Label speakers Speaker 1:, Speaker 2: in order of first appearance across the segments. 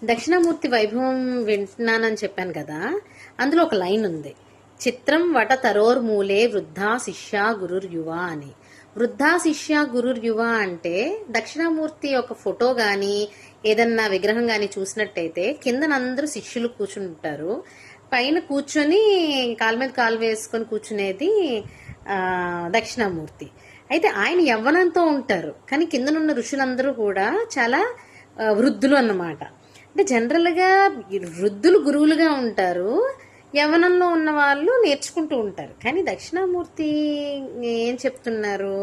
Speaker 1: దక్షిణామూర్తి వైభవం వింటున్నానని చెప్పాను కదా, అందులో ఒక లైన్ ఉంది. చిత్రం వట తరోర్మూలే వృద్ధా శిష్య గురుర్యువ అని. వృద్ధా శిష్య గురుర్యువ అంటే దక్షిణామూర్తి ఒక ఫోటో గాని ఏదన్నా విగ్రహం గాని చూసినట్టయితే కిందనందరూ శిష్యులు కూర్చుంటారు, పైన కూర్చొని కాలు మీద కాలు వేసుకొని కూర్చునేది దక్షిణామూర్తి. అయితే ఆయన యవ్వనంతో ఉంటారు, కానీ కిందనున్న ఋషులందరూ కూడా చాలా వృద్ధులు అన్నమాట. అంటే జనరల్గా వృద్ధులు గురువులుగా ఉంటారు, యవ్వనంలో ఉన్న వాళ్ళు నేర్చుకుంటూ ఉంటారు. కానీ దక్షిణామూర్తి ఏం చెప్తున్నారు,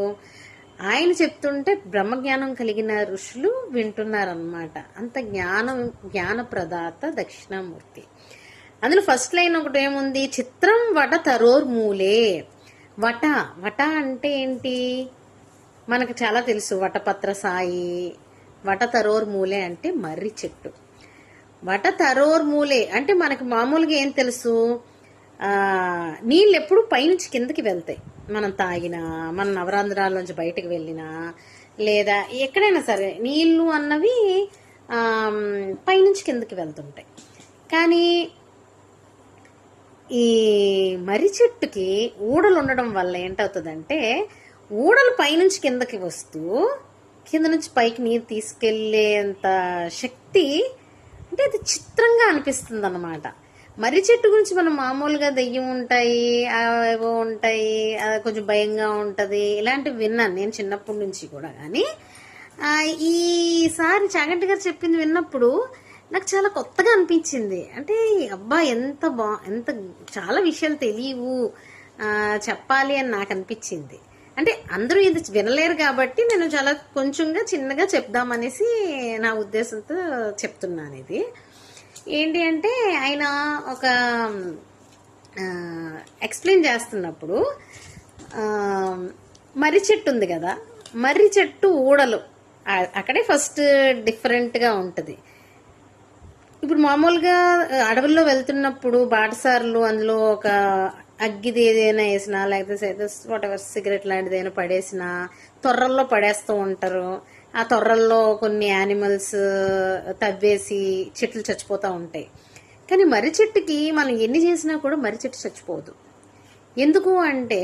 Speaker 1: ఆయన చెప్తుంటే బ్రహ్మజ్ఞానం కలిగిన ఋషులు వింటున్నారన్నమాట. అంత జ్ఞానప్రదాత దక్షిణామూర్తి. అందులో ఫస్ట్ లైన్ ఒకటి ఏముంది, చిత్రం వట తరోర్మూలే. వట వట అంటే ఏంటి మనకు చాలా తెలుసు, వటపత్ర సాయి. వట తరోర్మూలే అంటే మర్రి చెట్టు. వట తరోర్మూలే అంటే మనకు మామూలుగా ఏం తెలుసు, నీళ్ళు ఎప్పుడు పైనుంచి కిందకి వెళ్తాయి. మనం తాగినా, మన నవరంధ్రాల్లోంచి బయటకు వెళ్ళినా, లేదా ఎక్కడైనా సరే నీళ్లు అన్నవి పైనుంచి కిందకి వెళ్తుంటాయి. కానీ ఈ మర్రి చెట్టుకి ఊడలు ఉండడం వల్ల ఏంటవుతుందంటే, ఊడలు పైనుంచి కిందకి వస్తూ కింద నుంచి పైకి నీరు తీసుకెళ్లేంత శక్తి, అంటే అది చిత్రంగా అనిపిస్తుంది అన్నమాట. మర్రి చెట్టు గురించి మనం మామూలుగా దెయ్యం ఉంటాయి, ఏవో ఉంటాయి, కొంచెం భయంగా ఉంటుంది, ఇలాంటివి విన్నాను నేను చిన్నప్పటి నుంచి కూడా. కానీ ఈసారి చాగంటి గారు చెప్పింది విన్నప్పుడు నాకు చాలా కొత్తగా అనిపించింది. అంటే అబ్బా ఎంత చాలా విషయాలు తెలియవు, చెప్పాలి అని నాకు అనిపించింది. అంటే అందరూ ఇది వినలేరు కాబట్టి నేను చాలా కొంచెంగా చిన్నగా చెప్దామనేసి నా ఉద్దేశంతో చెప్తున్నాను. ఇది ఏంటి అంటే, ఆయన ఒక ఎక్స్ప్లెయిన్ చేస్తున్నప్పుడు మర్రి చెట్టు ఉంది కదా, మర్రి చెట్టు ఊడలు అక్కడే ఫస్ట్ డిఫరెంట్గా ఉంటుంది. ఇప్పుడు మామూలుగా అడవుల్లో వెళ్తున్నప్పుడు బాటసారులు అందులో ఒక అగ్గిది ఏదైనా వేసినా, లేకపోతే వాటెవర్ సిగరెట్ లాంటిది ఏదైనా పడేసినా తొర్రల్లో పడేస్తూ ఉంటారు. ఆ తొర్రల్లో కొన్ని యానిమల్స్ తవ్వేసి చెట్లు చచ్చిపోతూ ఉంటాయి. కానీ మర్రి చెట్టుకి మనం ఎన్ని చేసినా కూడా మర్రి చెట్టు చచ్చిపోదు. ఎందుకు అంటే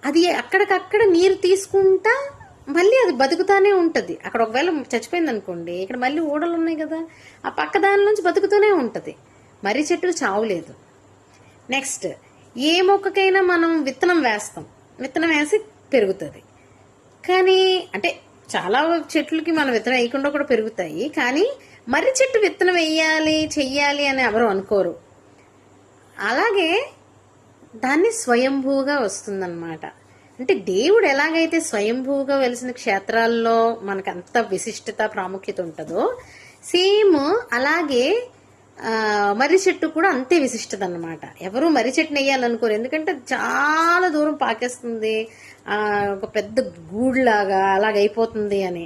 Speaker 1: అది అక్కడికక్కడ నీరు తీసుకుంటా మళ్ళీ అది బతుకుతానే ఉంటుంది. అక్కడ ఒకవేళ చచ్చిపోయింది అనుకోండి, ఇక్కడ మళ్ళీ ఊడలు ఉన్నాయి కదా, ఆ పక్క దాని నుంచి బతుకుతూనే ఉంటుంది. మర్రి చెట్టు చావులేదు. నెక్స్ట్, ఏ మొక్కకైనా మనం విత్తనం వేస్తాం, విత్తనం వేసి పెరుగుతుంది. కానీ అంటే చాలా చెట్లకి మనం విత్తనం వేయకుండా కూడా పెరుగుతాయి. కానీ మర్రి చెట్టు విత్తనం వేయాలి చెయ్యాలి అని ఎవరు అనుకోరు. అలాగే దాన్ని స్వయంభూగా వస్తుందన్నమాట. అంటే దేవుడు ఎలాగైతే స్వయంభూగా వెలిసిన క్షేత్రాల్లో మనకు అంత విశిష్టత ప్రాముఖ్యత ఉంటుందో, సేమ్ అలాగే మర్రి చెట్టు కూడా అంతే విశిష్టత అన్నమాట. ఎవరు మర్రి చెట్టుని వేయాలనుకోరు, ఎందుకంటే చాలా దూరం పాకేస్తుంది, ఒక పెద్ద గూడులాగా అలాగైపోతుంది అని.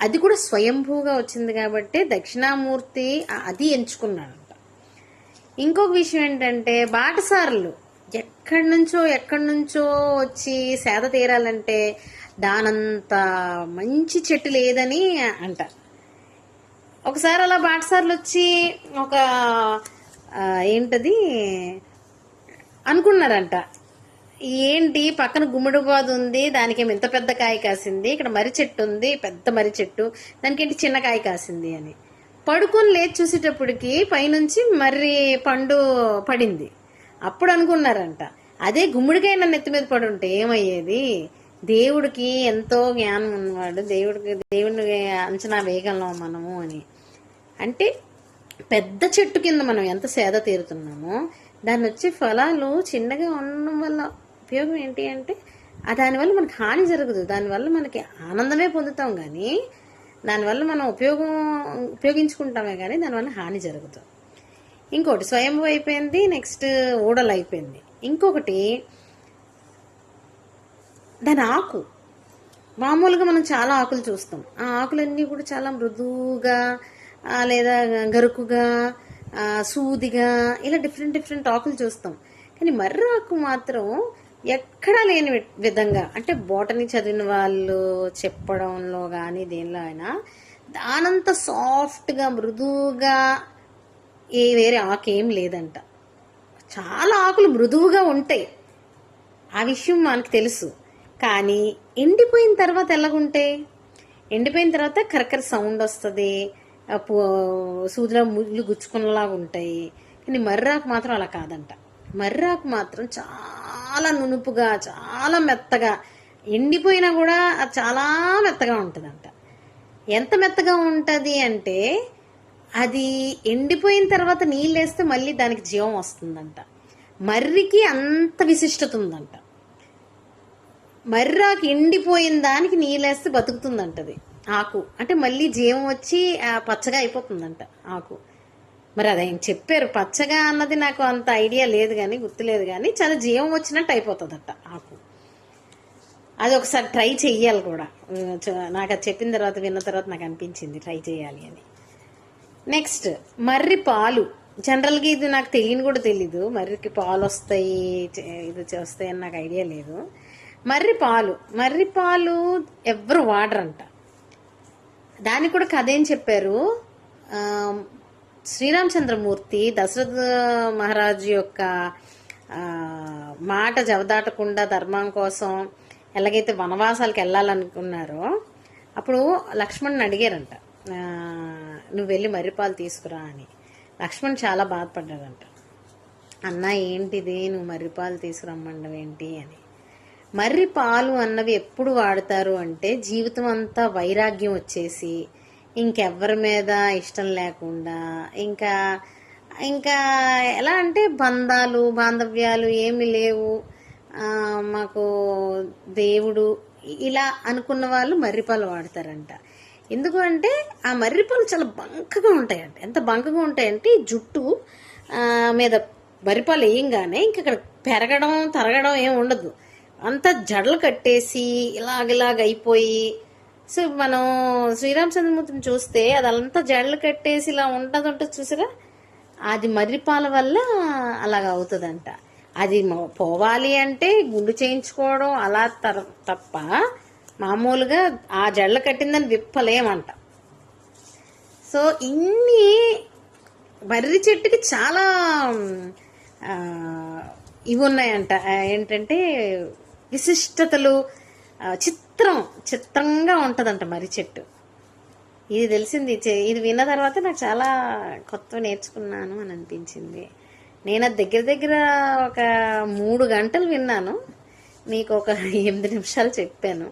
Speaker 1: అది కూడా స్వయంభూగా వచ్చింది కాబట్టి దక్షిణామూర్తి అది ఎంచుకున్నాడంట. ఇంకొక విషయం ఏంటంటే, బాటసారులు ఎక్కడి నుంచో వచ్చి సేద తీరాలంటే దానంత మంచి చెట్టు లేదని అంట. ఒకసారి అలా బాటసార్లు వచ్చి ఒక ఏంటది అనుకున్నారంట, ఏంటి పక్కన గుమ్మడి బాదు ఉంది, దానికేమో ఇంత పెద్ద కాయ కాసింది, ఇక్కడ మర్రి చెట్టు ఉంది, పెద్ద మర్రి చెట్టు, దానికేంటి చిన్న కాయ కాసింది అని. పడుకొని లేచి చూసేటప్పటికి పైనుంచి మర్రి పండు పడింది. అప్పుడు అనుకున్నారంట, అదే గుమ్మడికాయ నన్ను ఎత్తి మీద పడి ఉంటే ఏమయ్యేది, దేవుడికి ఎంతో జ్ఞానం ఉన్నవాడు, దేవుడిని అంచనా వేయగలం మనము అని. అంటే పెద్ద చెట్టు కింద మనం ఎంత సేద తీరుతున్నామో, దాన్ని వచ్చే ఫలాలు చిన్నగా ఉండడం వల్ల ఉపయోగం ఏంటి అంటే, దానివల్ల మనకి హాని జరగదు, దానివల్ల మనకి ఆనందమే పొందుతాం, కానీ దానివల్ల మనం ఉపయోగించుకుంటామే కానీ దానివల్ల హాని జరగదు. ఇంకోటి స్వయంభూ అయిపోయింది, నెక్స్ట్ ఊడలు అయిపోయింది. ఇంకొకటి దాని ఆకు. మామూలుగా మనం చాలా ఆకులు చూస్తాం, ఆ ఆకులన్నీ కూడా చాలా మృదువుగా లేదా గరుకుగా సూదిగా ఇలా డిఫరెంట్ ఆకులు చూస్తాం. కానీ మర్రి ఆకు మాత్రం ఎక్కడా లేని విధంగా, అంటే బోటనీ చదివిన వాళ్ళు చెప్పడంలో కానీ దేనిలో అయినా దానంత సాఫ్ట్గా మృదువుగా వేరే ఆకేం లేదంట. చాలా ఆకులు మృదువుగా ఉంటాయి, ఆ విషయం మనకు తెలుసు. కానీ ఎండిపోయిన తర్వాత ఎలాగుంటాయి? ఎండిపోయిన తర్వాత కరకర సౌండ్ వస్తుంది, సూదిలో ముళ్ళు గుచ్చుకున్నలాగా ఉంటాయి. కానీ మర్రాకు మాత్రం అలా కాదంట. మర్రాకు మాత్రం చాలా నునుపుగా, చాలా మెత్తగా, ఎండిపోయినా కూడా అది చాలా మెత్తగా ఉంటుందంట. ఎంత మెత్తగా ఉంటుంది అంటే అది ఎండిపోయిన తర్వాత నీళ్ళు వేస్తే మళ్ళీ దానికి జీవం వస్తుందంట. మర్రికి అంత విశిష్టత ఉందంట. మర్రాకు ఎండిపోయిన దానికి నీళ్ళేస్తే బతుకుతుందంటది ఆకు. అంటే మళ్ళీ జీవం వచ్చి పచ్చగా అయిపోతుందంట ఆకు. మరి అదేం చెప్పారు, పచ్చగా అన్నది నాకు అంత ఐడియా లేదు కానీ, గుర్తులేదు కానీ, చాలా జీవం వచ్చినట్టు అయిపోతుందట ఆకు. అది ఒకసారి ట్రై చెయ్యాలి కూడా. నాకు అది చెప్పిన తర్వాత, విన్న తర్వాత నాకు అనిపించింది ట్రై చేయాలి అని. నెక్స్ట్ మర్రి పాలు. జనరల్గా ఇది నాకు తెలియని కూడా తెలీదు, మర్రికి పాలు వస్తాయి, ఇది వస్తాయి అని నాకు ఐడియా లేదు. మర్రి పాలు ఎవ్వరు వాడరంట. దానికి కూడా కథ ఏం చెప్పారు, శ్రీరామచంద్రమూర్తి దశరథ మహారాజు యొక్క మాట జవదాటకుండా ధర్మం కోసం ఎలాగైతే వనవాసాలకు వెళ్ళాలనుకున్నారో అప్పుడు లక్ష్మణ్ని అడిగారంట, నువ్వు వెళ్ళి మర్రిపాలు తీసుకురా అని. లక్ష్మణ్ చాలా బాధపడ్డాడంట, అన్న ఏంటిది నువ్వు మర్రిపాలు తీసుకురమ్మండవు ఏంటి అని. మర్రి పాలు అన్నవి ఎప్పుడు వాడతారు అంటే జీవితం అంతా వైరాగ్యం వచ్చేసి, ఇంకెవ్వరి మీద ఇష్టం లేకుండా, ఇంకా ఇంకా ఎలా అంటే బంధాలు బాంధవ్యాలు ఏమీ లేవు, మాకు దేవుడు ఇలా అనుకున్న వాళ్ళు మర్రిపాలు వాడతారంట. ఎందుకు అంటే ఆ మర్రిపాలు చాలా బంకగా ఉంటాయంట. ఎంత బంకగా ఉంటాయంటే ఈ జుట్టు మీద మర్రిపాలు వేయంగానే ఇంక ఇక్కడ పెరగడం తరగడం ఏమి ఉండదు, అంతా జడలు కట్టేసి ఇలాగ అయిపోయి. సో మనం శ్రీరామచంద్రమూర్తిని చూస్తే అది అంతా జడలు కట్టేసి ఇలా ఉంటుంది చూసారా, అది మర్రిపాల వల్ల అలాగ అవుతుందంట. అది పోవాలి అంటే గుండు చేయించుకోవడం అలా తప్ప మామూలుగా ఆ జడలు కట్టిందని విప్పలేమంట. సో ఇన్ని మర్రి చెట్టుకి చాలా ఇవి ఉన్నాయంట, ఏంటంటే విశిష్టతలు. చిత్రంగా ఉంటుందంట మర్రి చెట్టు. ఇది తెలిసింది, ఇది విన్న తర్వాత నాకు చాలా కొత్త నేర్చుకున్నాను అని అనిపించింది. నేను అది దగ్గర ఒక 3 గంటలు విన్నాను, మీకు ఒక 8 నిమిషాలు చెప్పాను.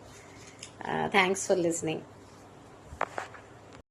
Speaker 1: Thanks for listening.